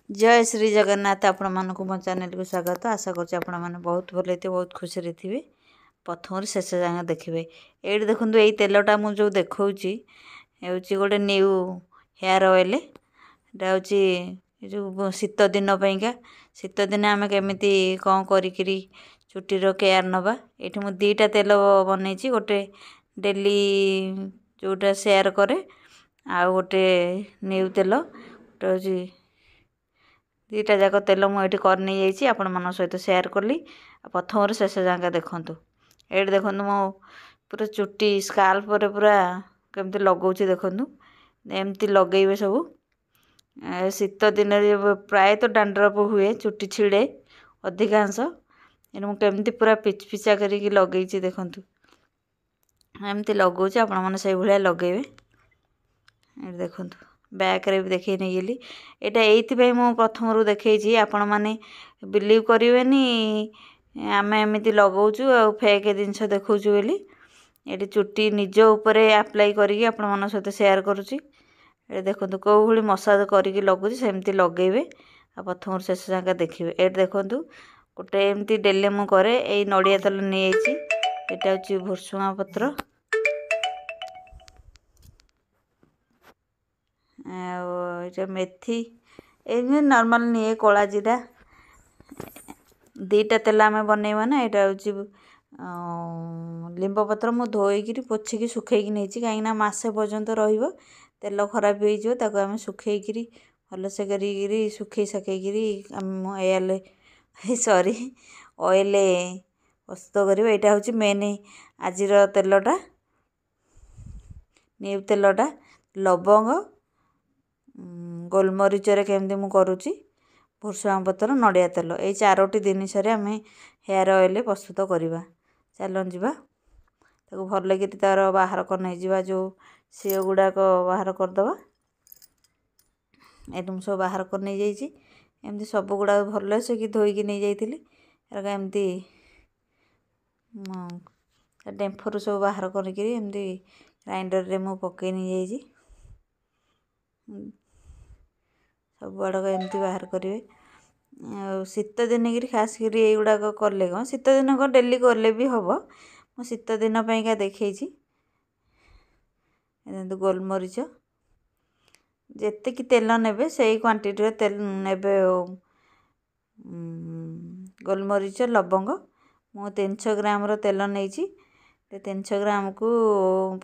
जय श्री जगन्नाथ आपण मानक मो चैनल को स्वागत। आशा कर बहुत भल बहुत खुशी थे। प्रथम शेष जाए देखिए ये देखो यही तेलटा मुझे देखा गोटे न्यू हेयर ऑयल यहाँ हूँ जो शीत दिन पाइंका शीत दिन आम केमी कौन करी चुटीर केयर नवा ये मुझे दीटा तेल बनई गोटे डेली जोटा शेयर करे आ गोटे न्यू तेल गोटे हूँ दीटा जाक तेल मुझे कर नहीं जाइए आपण मान सहित शेयर कली। प्रथम शेष जाए देखूँ ये देखो मो पूरा चुटी स्काल्प पर पूरा केमती लगौच देखूँ एमती लगे सब शीत दिन प्राय तो डैंड्रफ हुए चुटी छिड़े अधिकांश मुझे पूरा पिचपिचा करके लगे देखूँ एमती लगौच आपण मैंने से भाया लगे देखूँ बैक रे भी देखे नहीं गली यहाँ मु प्रथम देखी आपण मैंने बिलीव करेनि आम एमती लगाऊँ आ फेक जिनस देखा बोली ये चुटी निज उपर अप्लाई करके आपण मन सहित शेयर करुँची देखो कौ भाई मसाज करके लगुच सेमती लगेबे आ प्रथम शेष जाए देखिए ये देखूँ गोटे एमती डेली मु करे यही नड़िया तेल नहीं यहाँ हूँ भुसुंगा पत्र आ मेथी ये नॉर्मल नहीं कला जीरा दीटा तेल आम बनइबा ना यहाँ हूँ लिंब पत्र मु धोईकी पोछिकी सुखेकी नहीं कहीं मसे पर्यंत तेल खराब हो आम सुखेकी भलसे करी सुखे सकेकरी ऑयल सॉरी ऑयल प्रस्तुत कर यहाँ हूँ मेन आज तेलटा न्यू तेलटा लवंग गोलमरीच केमती मु करुँची भुसुंगा पत्र नड़िया तेल ये चारोटी जिनिस आम हेयर ऑयल प्रस्तुत करवा चलन जा भल कि तार बाहर कर नहीं जा जो सी गुड़ाक बाहर करदे ये मुझे सब बाहर कर नहीं जाइए एमती सब गुड़ा भल से कि धोईकी नहीं जाइली एमती डेम्फर सब बाहर करके एमती ग्राइंडर रे मु पकई नहीं जाइए सब आड़क एमती बाहर करेंगे शीत दिन कि खास कर युड़ाक कले कौन शीत दिन को डेली कले भी हम मो शीत दिन पाइंका देखी गोलमरीच जेतिकी तेल नेबे से क्वांटिटी तेल नेबे गोलमरीच लवंग मु 300 ग्राम तेल नहीं 300 ग्राम को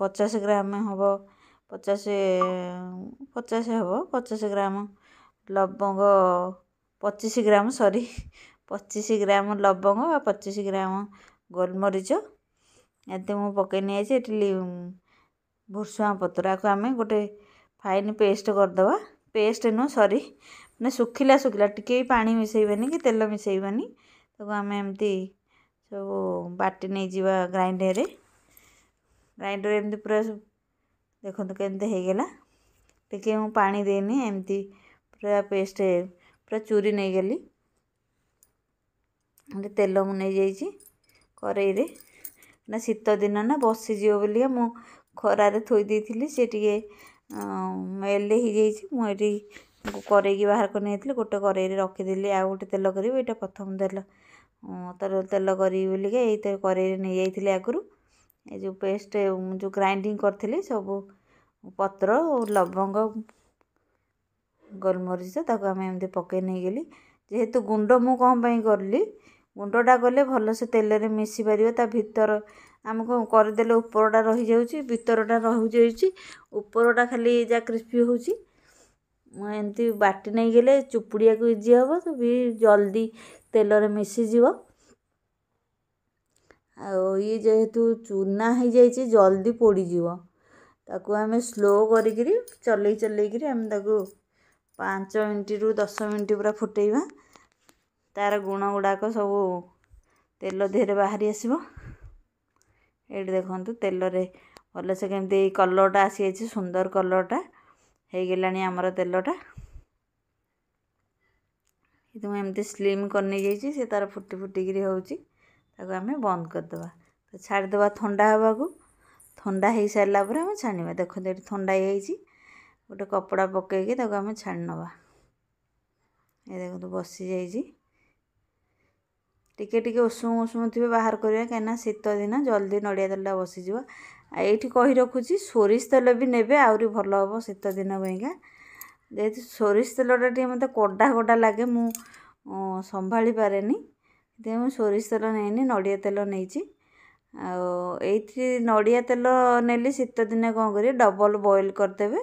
50 ग्राम हम 50 हम 50 ग्राम लवंग 25 ग्राम सॉरी 25 ग्राम लवंग आ 25 ग्राम गोलमरीच ये मुझे पकई नहीं भुसुंगा पत्र को आम गोटे फाइन पेस्ट करदे पेस्ट नुह सॉरी मैंने सुखिला सुखिला टिके पानी मिसेबनी कि तेल मिसेबनी आम एमती सब बाटी नहीं जीवा ग्राइंडर एमती पूरा देखो केमती होगला टिके मु पानी देनी एमती पूरा पेस्ट पूरा चूरी नहीं गली तेल मु नहीं जाइए करेई ना शीत दिन ना बसीज बोलिए मु खरारे थोई देती सी टे मेल हो मुझे करेगी बाहर कर नहीं गोटे करेई रखीदी आ गोटे तेल करी यहाँ प्रथम तेल तर तेल करी बोलिके ये करेई नहीं जाइए आगु ये जो पेस्ट जो ग्राइंडिंग करी सब पत्र लवंग गोलमरीच आम एमती पकई नहीं गली जेहेतु गुंड मु कौन कली गुंडा कले भल से तेल रे मिसी पार भितर आम कौन करदे उपरटा रही जाऊँगी भितरटा रही उपरटा खाली जा क्रिस्पी होची एमती बाटी नहीं गले चुपुड़िया को इजी हम तो भी जल्दी तेल रे मिसीज ये जेहेतु चूना हो जाइए जल्दी पोड़ीज ताकू आम स्लो करी चल चल आम 5 मिनट रु 10 मिनट पूरा फुटेबा तार गुण गुड़ाक सब तेल देहरे बाहरी आसो ये देखु तेल रे भल से केमती कलरटा आसी सुंदर कलरटा हो गलानी आमर तेलटा ये एमती स्लिम करनी जाइए सी तार फुटी फुटिकी होची आम बंद करदे तो छाड़दे ठंडा हवा को ठंडा हो सारा पर आम छाणा देखो ये ठंडा गोटे कपड़ा पकईकी आम छाणी नवा ଏ ଦେଖନ୍ତୁ ବସି ଯାଇଛି। ଟିକେ ଟିକେ ଉଷୁମ ଉଷୁମ ଥିବେ ବାହାର କରିବା, କାହିଁକିନା ଶୀତ ଦିନ ଜଲ୍ଦି ନଡ଼ିଆ ତେଲଟା ବସିଯିବ। ଆଉ ଏଇଠି କହି ରଖୁଛି ସୋରିଷ ତେଲ ବି ନେବେ, ଆହୁରି ଭଲ ହେବ ଶୀତ ଦିନ ପାଇଁକା। ଯେହେତୁ ସୋରିଷ ତେଲଟା ଟିକେ ମୋତେ କଡ଼ା କଡ଼ା ଲାଗେ, ମୁଁ ସମ୍ଭାଳି ପାରେନି, ସେଥିପାଇଁ ମୁଁ ସୋରିଷ ତେଲ ନେଇନି, ନଡ଼ିଆ ତେଲ ନେଇଛି। ଆଉ ଏଇଠି ନଡ଼ିଆ ତେଲ ନେଲି ଶୀତ ଦିନେ କ'ଣ କରିବେ, ଡବଲ୍ ବଏଲ୍ କରିଦେବେ।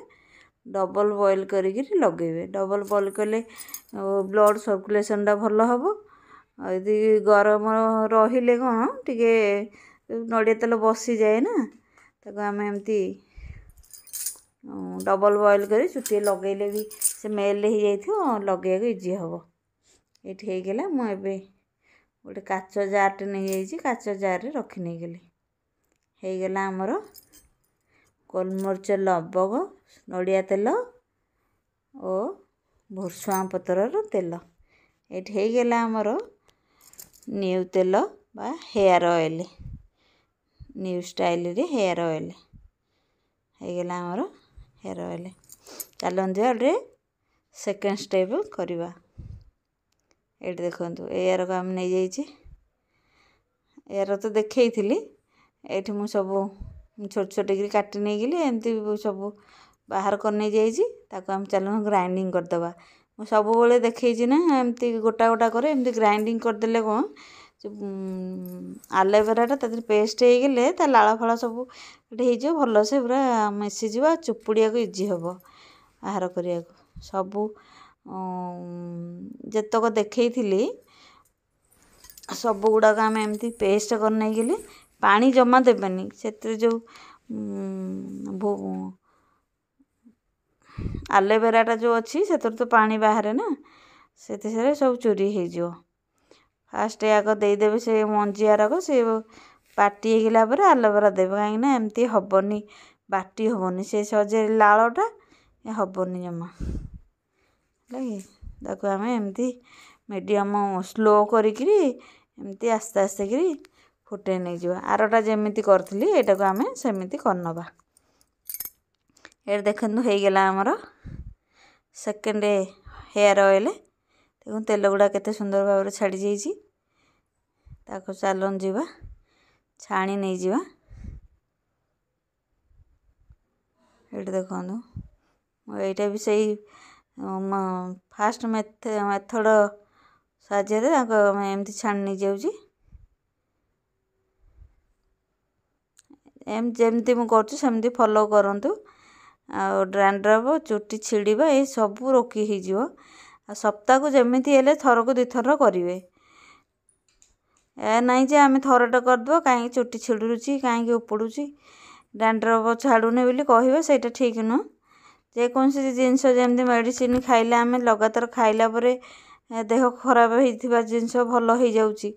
ଡବଲ୍ ବଏଲ୍ କରିକିରି ଲଗେଇବେ। ଡବଲ୍ ବଏଲ୍ କଲେ ବ୍ଲଡ଼ ସର୍କୁଲେସନ୍ଟା ଭଲ ହେବ। ଆଉ ଯଦି ଗରମ ରହିଲେ କ'ଣ ଟିକେ ନଡ଼ିଆ ତେଲ ବସିଯାଏ ନା, ତାକୁ ଆମେ ଏମିତି ଡବଲ୍ ବଏଲ୍ କରି ଚୁଟିରେ ଲଗେଇଲେ ବି ସେ ମେଲ୍ ହେଇଯାଇଥିବ, ଲଗେଇବାକୁ ଇଜି ହେବ। ଏଇଠି ହେଇଗଲା। ମୁଁ ଏବେ ଗୋଟେ କାଚ ଜାର୍ଟେ ନେଇଯାଇଛି, କାଚ ଜାର୍ରେ ରଖି ନେଇଗଲି। ହେଇଗଲା ଆମର ଗୋଲମରିଚ ଲବଙ୍ଗ, ନଡ଼ିଆ ତେଲ ଓ ଭୃଷୁଙ୍ଗା ପତ୍ରର ତେଲ। ଏଇଠି ହେଇଗଲା ଆମର ନିଉ ତେଲ ବା ହେୟାର ଅଏଲ୍, ନିଉ ଷ୍ଟାଇଲରେ ହେୟାର ଅଏଲ୍ ହେଇଗଲା ଆମର ହେୟାର ଅଏଲ୍। ଚାଲନ୍ତୁ ଏବେ ସେକେଣ୍ଡ ଷ୍ଟେପ୍ କରିବା। ଏଇଠି ଦେଖନ୍ତୁ ଏୟାରକୁ ଆମେ ନେଇଯାଇଛି। ଏୟାର ତ ଦେଖେଇଥିଲି, ଏଇଠି ମୁଁ ସବୁ ଛୋଟ ଛୋଟ କରି କାଟି ନେଇଗଲି, ଏମିତି ସବୁ ବାହାର କରି ନେଇଯାଇଛି। ତାକୁ ଆମେ ଚାଲନ୍ତୁ ଗ୍ରାଇଣ୍ଡିଙ୍ଗ କରିଦେବା। ମୁଁ ସବୁବେଳେ ଦେଖେଇଛି ନା ଏମିତି ଗୋଟା ଗୋଟା করে ଏମିତି ଗ୍ରାଇଣ୍ଡିଙ୍ଗ କରିଦେଲେ କ'ଣ ଆଲୋଭେରାଟା ତା ଦେହରେ ପେଷ୍ଟ ହେଇଗଲେ ତା ଲାଳ ଫାଳ ସବୁ ଏଠି ହେଇଯିବ, ଭଲସେ ପୁରା ମିଶିଯିବ, ଚୁପୁଡ଼ିବାକୁ ଇଜି ହେବ ବାହାର କରିବାକୁ। ସବୁ ଯେତକ ଦେଖେଇଥିଲି ସବୁ ଗୁଡ଼ାକ ଆମେ ଏମିତି ପେଷ୍ଟ କରି ନେଇଗଲେ, ପାଣି ଜମା ଦେବେନି, ସେଥିରେ ଯେଉଁ ଆଲୋଭେରାଟା ଯେଉଁ ଅଛି ସେଥିରେ ତ ପାଣି ବାହାରେ ନା, ସେଥିରେ ସବୁ ଚୋରି ହେଇଯିବ। ଫାଷ୍ଟ ଆଗ ଦେଇଦେବେ ସେ ମଞ୍ଜି ଆରକ, ସେ ବାଟି ହେଇଗଲା ପରେ ଆଲୋଭେରା ଦେବେ, କାହିଁକିନା ଏମିତି ହେବନି, ବାଟି ହେବନି, ସେ ସହଜେ ଲାଳଟା ହେବନି ଜମା, ହେଲା କି। ତାକୁ ଆମେ ଏମିତି ମିଡ଼ିୟମ୍ ସ୍ଲୋ କରିକିରି ଏମିତି ଆସ୍ତେ ଆସ୍ତେ କିରି ଫୁଟେଇ ନେଇଯିବା। ଆରଟା ଯେମିତି କରିଥିଲି ଏଇଟାକୁ ଆମେ ସେମିତି କରିନେବା। ଏଇଟା ଦେଖନ୍ତୁ ହେଇଗଲା ଆମର ସେକେଣ୍ଡ ହେୟାର ଅଏଲ୍। ଦେଖନ୍ତୁ ତେଲ ଗୁଡ଼ା କେତେ ସୁନ୍ଦର ଭାବରେ ଛାଡ଼ି ଯାଇଛି। ତାକୁ ଚାଲନ୍ତୁ ଯିବା ଛାଣି ନେଇଯିବା। ଏଇଠି ଦେଖନ୍ତୁ ଏଇଟା ବି ସେଇ ଫାଷ୍ଟ ମେଥଡ଼ ସାହାଯ୍ୟରେ ତାକୁ ଆମେ ଏମିତି ଛାଣି ନେଇଯାଉଛି। ଯେମିତି ମୁଁ କରୁଛି ସେମିତି ଫଲୋ କରନ୍ତୁ। ଆଉ ଡ୍ରାଣ୍ଡ୍ରଫ୍, ଚୁଟି ଛିଡ଼ିବା ଏଇ ସବୁ ରୋକି ହେଇଯିବ। ଆଉ ସପ୍ତାହକୁ ଯେମିତି ହେଲେ ଥରକୁ 2 ଥର କରିବେ। ଏ ନାହିଁ ଯେ ଆମେ ଥରଟେ କରିଦେବା, କାହିଁକି ଚୁଟି ଛିଡ଼ୁଛି, କାହିଁକି ଉପୁଡ଼ୁଛି, ଡ୍ରାଣ୍ଡ୍ରଫ୍ ଛାଡ଼ୁନି ବୋଲି କହିବେ, ସେଇଟା ଠିକ୍ ନୁହଁ। ଯେକୌଣସି ଜିନିଷ ଯେମିତି ମେଡ଼ିସିନ ଖାଇଲେ ଆମେ ଲଗାତାର ଖାଇଲା ପରେ ଦେହ ଖରାପ ହେଇଥିବା ଜିନିଷ ଭଲ ହେଇଯାଉଛି,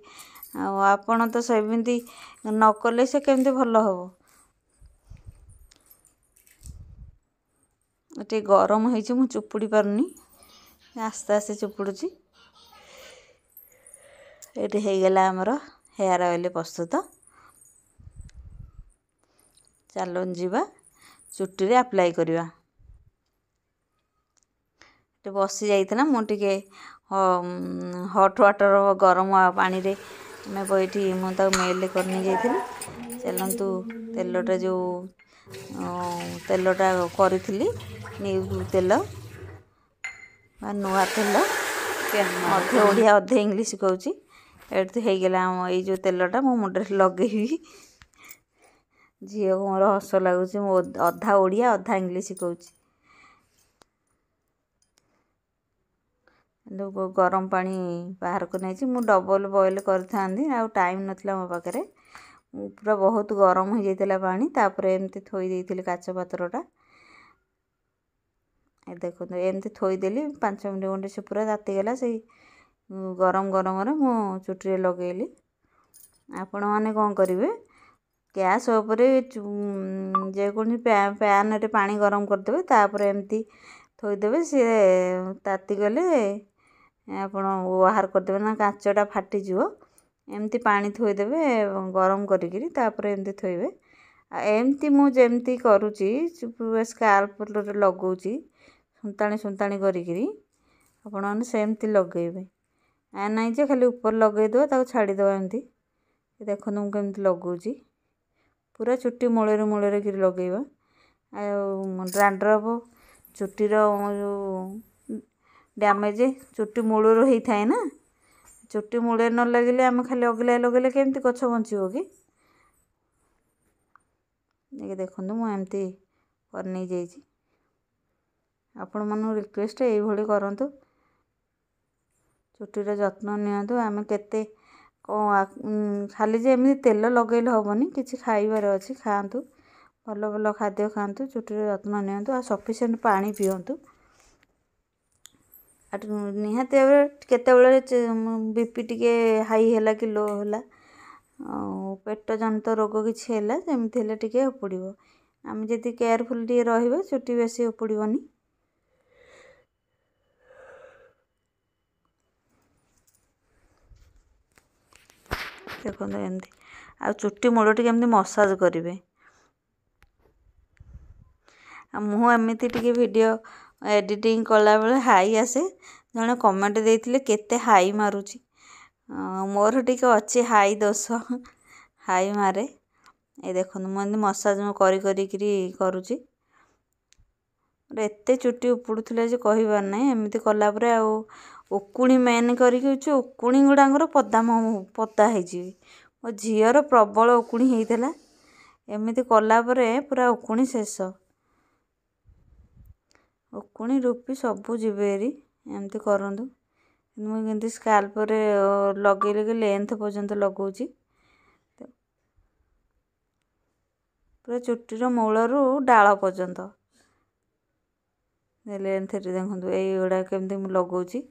ଆଉ ଆପଣ ତ ସେମିତି ନ କଲେ ସେ କେମିତି ଭଲ ହେବ। ଟିକେ ଗରମ ହେଇଛି, ମୁଁ ଚୁପୁଡ଼ି ପାରୁନି, ଆସ୍ତେ ଆସ୍ତେ ଚୁପୁଡ଼ୁଛି। ଏଇଠି ହେଇଗଲା ଆମର ହେୟାର ଅଏଲ୍ ପ୍ରସ୍ତୁତ। ଚାଲନ୍ତୁ ଯିବା ଚୁଟିରେ ଆପ୍ଲାଏ କରିବା। ଟିକେ ବସି ଯାଇଥିଲା, ମୁଁ ଟିକେ ହଟ୍ ୱାଟର ଗରମ ପାଣିରେ ଏଠି ମୁଁ ତାକୁ ମେଲ୍ଟ କରି ନେଇ ଯାଇଥିଲି। ଚାଲନ୍ତୁ ତେଲଟା ଯେଉଁ ତେଲଟା କରିଥିଲି, ନିଉ ତେଲ ବା ନୂଆ ତେଲ, ଅଧେ ଓଡ଼ିଆ ଅଧେ ଇଂଲିଶ କହୁଛି। ଏଠି ହେଇଗଲା ଏଇ ଯେଉଁ ତେଲଟା ମୁଁ ମୁଣ୍ଡରେ ଲଗେଇବି। ଝିଅକୁ ମୋର ହସ ଲାଗୁଛି, ମୁଁ ଅଧା ଓଡ଼ିଆ ଅଧା ଇଂଲିଶ କହୁଛି। ଗରମ ପାଣି ବାହାରକୁ ନେଇଛି, ମୁଁ ଡବଲ୍ ବଏଲ୍ କରିଥାନ୍ତି, ଆଉ ଟାଇମ୍ ନଥିଲା ମୋ ପାଖରେ। ପୁରା ବହୁତ ଗରମ ହେଇଯାଇଥିଲା ପାଣି, ତାପରେ ଏମିତି ଥୋଇ ଦେଇଥିଲି କାଚ ପାତ୍ରଟା। ଏ ଦେଖନ୍ତୁ ଏମିତି ଥୋଇଦେଲି, 5 ମିନିଟ୍ ଖଣ୍ଡେ ସେ ପୁରା ତାତିଗଲା। ସେଇ ଗରମ ଗରମରେ ମୁଁ ଚୁଟିରେ ଲଗେଇଲି। ଆପଣମାନେ କ'ଣ କରିବେ, ଗ୍ୟାସ୍ ଉପରେ ଯେକୌଣସି ପ୍ୟାନ୍ରେ ପାଣି ଗରମ କରିଦେବେ, ତାପରେ ଏମିତି ଥୋଇଦେବେ, ସିଏ ତାତିଗଲେ ଆପଣ ବାହାର କରିଦେବେ, ନା କାଚଟା ଫାଟିଯିବ। ଏମିତି ପାଣି ଥୋଇଦେବେ ଗରମ କରିକିରି, ତାପରେ ଏମିତି ଥୋଇବେ। ଆଉ ଏମିତି ମୁଁ ଯେମିତି କରୁଛି ସ୍କାଲ୍ପରେ ଲଗାଉଛି ସୁନ୍ତାଣି ସୁନ୍ତାଣି କରିକିରି, ଆପଣମାନେ ସେମିତି ଲଗେଇବେ। ନାହିଁ ଯେ ଖାଲି ଉପରେ ଲଗେଇଦେବା ତାକୁ ଛାଡ଼ିଦେବା ଏମିତି। ଦେଖନ୍ତୁ ମୁଁ କେମିତି ଲଗାଉଛି, ପୁରା ଚୁଟି ମୂଳରେ ମୂଳରେ କିରି ଲଗେଇବା। ଆଉ ଡ୍ୟାନ୍ଡ୍ରଫ୍ ଚୁଟିର ଯେଉଁ ଡ୍ୟାମେଜ୍ ଚୁଟି ମୂଳରୁ ହେଇଥାଏ ନା, ଚୁଟି ମୂଳରେ ନ ଲାଗିଲେ ଆମେ ଖାଲି ଅଗିଲାଏ ଲଗେଇଲେ କେମିତି ଗଛ ବଞ୍ଚିବ କି? ଦେଖନ୍ତୁ ମୁଁ ଏମିତି କରି ନେଇଯାଇଛି। ଆପଣମାନଙ୍କୁ ରିକ୍ୱେଷ୍ଟ ଏଇଭଳି କରନ୍ତୁ, ଚୁଟିର ଯତ୍ନ ନିଅନ୍ତୁ। ଆମେ କେତେ ଖାଲି ଯେ ଏମିତି ତେଲ ଲଗେଇଲେ ହେବନି, କିଛି ଖାଇବାର ଅଛି, ଖାଆନ୍ତୁ, ଭଲ ଭଲ ଖାଦ୍ୟ ଖାଆନ୍ତୁ, ଚୁଟିର ଯତ୍ନ ନିଅନ୍ତୁ, ଆଉ ସଫିସିଏଣ୍ଟ ପାଣି ପିଅନ୍ତୁ। ନିହାତି ଭାବରେ କେତେବେଳେ BP ଟିକେ ହାଇ ହେଲା କି ଲୋ ହେଲା, ଆଉ ପେଟ ଜନିତ ରୋଗ କିଛି ହେଲା, ସେମିତି ହେଲେ ଟିକେ ଉପୁଡ଼ିବ। ଆମେ ଯଦି କେୟାରଫୁଲ୍ ଟିକେ ରହିବା ଚୁଟି ବେଶୀ ଉପୁଡ଼ିବନି। ଦେଖନ୍ତୁ ଏମିତି, ଆଉ ଚୁଟି ମୂଳଟି କେମିତି ମସାଜ କରିବେ। ଆଉ ମୁଁ ଏମିତି ଟିକେ ଭିଡ଼ିଓ ଏଡ଼ିଟିଂ କଲାବେଳେ ହାଇ ଆସେ, ଜଣେ କମେଣ୍ଟ ଦେଇଥିଲେ କେତେ ହାଇ ମାରୁଛି। ମୋର ଟିକେ ଅଛି ହାଇ ଦୋଷ, ହାଇ ମାରେ। ଏ ଦେଖନ୍ତୁ ମୁଁ ଏମିତି ମସାଜ କରିକିରି କରୁଛି। ଏତେ ଚୁଟି ଉପୁଡ଼ୁଥିଲା ଯେ କହିବାର ନାହିଁ। ଏମିତି କଲା ପରେ ଆଉ ଉକୁଣି ମେନ୍ କରିକି ଉକୁଣି ଗୁଡ଼ାଙ୍କର ପଦା ହେଇଯିବେ। ମୋ ଝିଅର ପ୍ରବଳ ଉକୁଣି ହେଇଥିଲା, ଏମିତି କଲା ପରେ ପୁରା ଉକୁଣି ଶେଷ। ଉକୁଣି ରୁପି ସବୁ ଯିବେ ହେରି, ଏମିତି କରନ୍ତୁ। ମୁଁ କେମିତି ସ୍କାଲ୍ପରେ ଲଗେଇଲେ ଲେନ୍ଥ ପର୍ଯ୍ୟନ୍ତ ଲଗାଉଛି, ପୁରା ଚୁଟିର ମୂଳରୁ ଡାଳ ପର୍ଯ୍ୟନ୍ତ ଲେନ୍ଥରେ। ଦେଖନ୍ତୁ ଏଇଗୁଡ଼ା କେମିତି ମୁଁ ଲଗାଉଛି।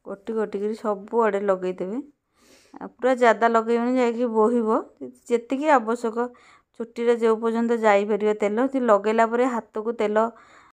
ଗୋଟି ଗୋଟିକିରି ସବୁଆଡ଼େ ଲଗେଇଦେବେ। ଆଉ ପୁରା ଜାଦା ଲଗେଇବେନି ଯାଇକି ବୋହିବ, ଯେତିକି ଆବଶ୍ୟକ ଚୁଟିରେ ଯେଉଁ ପର୍ଯ୍ୟନ୍ତ ଯାଇପାରିବ ତେଲ। ଲଗେଇଲା ପରେ ହାତକୁ ତେଲ